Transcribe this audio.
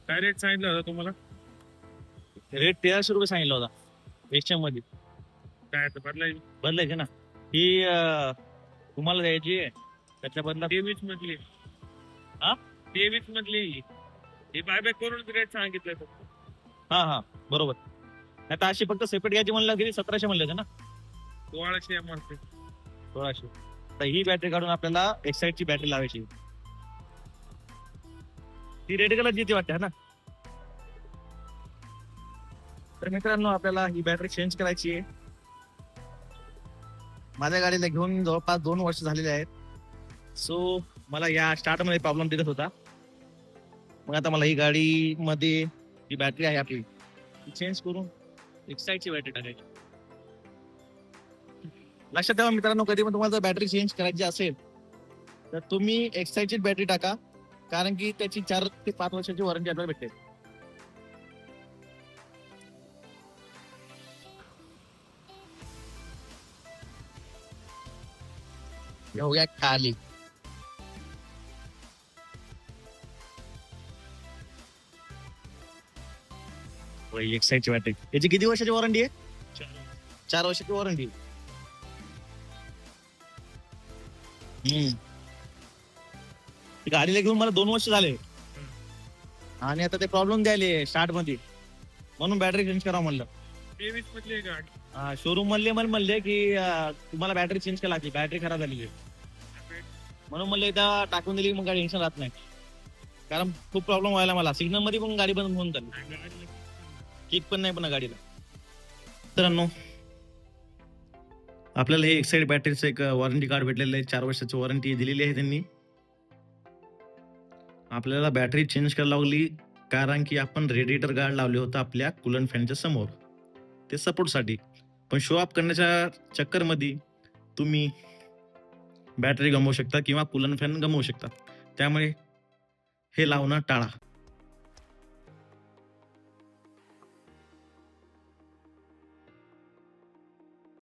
काय रेट सांगितलं होता तुम्हाला? रेट 1300 रुपये सांगितला होता एशिया मध्ये. काय आता बदलायची? बदलायचे ना ही तुम्हाला द्यायची आहे, त्याच्या बदला 23 मधली. हा? 23 मधली ही बायबॅक करून रेट सांगितलं तो. हा बरोबर. नाही तर अशी फक्त सेपरेट घ्यायची म्हणलं की 1700 म्हणले होते ना. 1600 MRP. 1600. तर ही बॅटरी काढून आपल्याला एक्साइटची बॅटरी लावायची. ती रेड कलरची ती वाटते ना. तर मित्रांनो आपल्याला ही बॅटरी चेंज करायची आहे. माझ्या गाडीला घेऊन जवळपास 2 वर्ष झालेले आहेत. सो मला या स्टार्ट मध्ये प्रॉब्लेम दिसत होता. मग आता मला ही गाडी मध्ये जी बॅटरी आहे आपली ती चेंज करून एक्साइटची बॅटरी टाकायची. लक्षात ठेवा मित्रांनो, कधी पण तुम्हाला जर बॅटरी चेंज करायची असेल तर तुम्ही एक्साइटची बॅटरी टाका, कारण की त्याची 4 ते 5 वर्षाची वॉरंटी आपल्याला भेटते. घेऊया खाली. एक्साइटची बॅटरी, याची किती वर्षाची वॉरंटी आहे? 4 वर्षाची वॉरंटी. गाडीला घेऊन मला 2 वर्ष झाले आणि आता ते प्रॉब्लेम द्यायले स्टार्ट मध्ये, म्हणून बॅटरी चेंज करा म्हणलं. 23 मधली आहे गाडी. शोरूम मधले मला म्हणले की तुम्हाला बॅटरी चेंज करायला लागली, बॅटरी खराब झाली आहे. म्हणून म्हणलं इथं टाकून दिली, मग गाडी टेन्शन राहत नाही. कारण खूप प्रॉब्लेम व्हायला मला, सिग्नल मध्ये पण गाडी बंद होऊन चालली, किक पण नाही पण गाडीला. मित्रांनो आपल्याला हे एक्साइड बॅटरीचं एक वॉरंटी कार्ड भेटलेलं आहे. 4 वर्षाची वॉरंटी दिलेली आहे त्यांनी. आपल्याला बॅटरी चेंज करायला लागली कारण की आपण रेडिएटर गार्ड लावले होतं आपल्या कूलंट फॅनच्या समोर, ते सपोर्टसाठी. पण शो ऑफ करण्याच्या चक्करमध्ये तुम्ही बॅटरी गमावू शकता किंवा कूलंट फॅन गमावू शकता. त्यामुळे हे लावणं टाळा.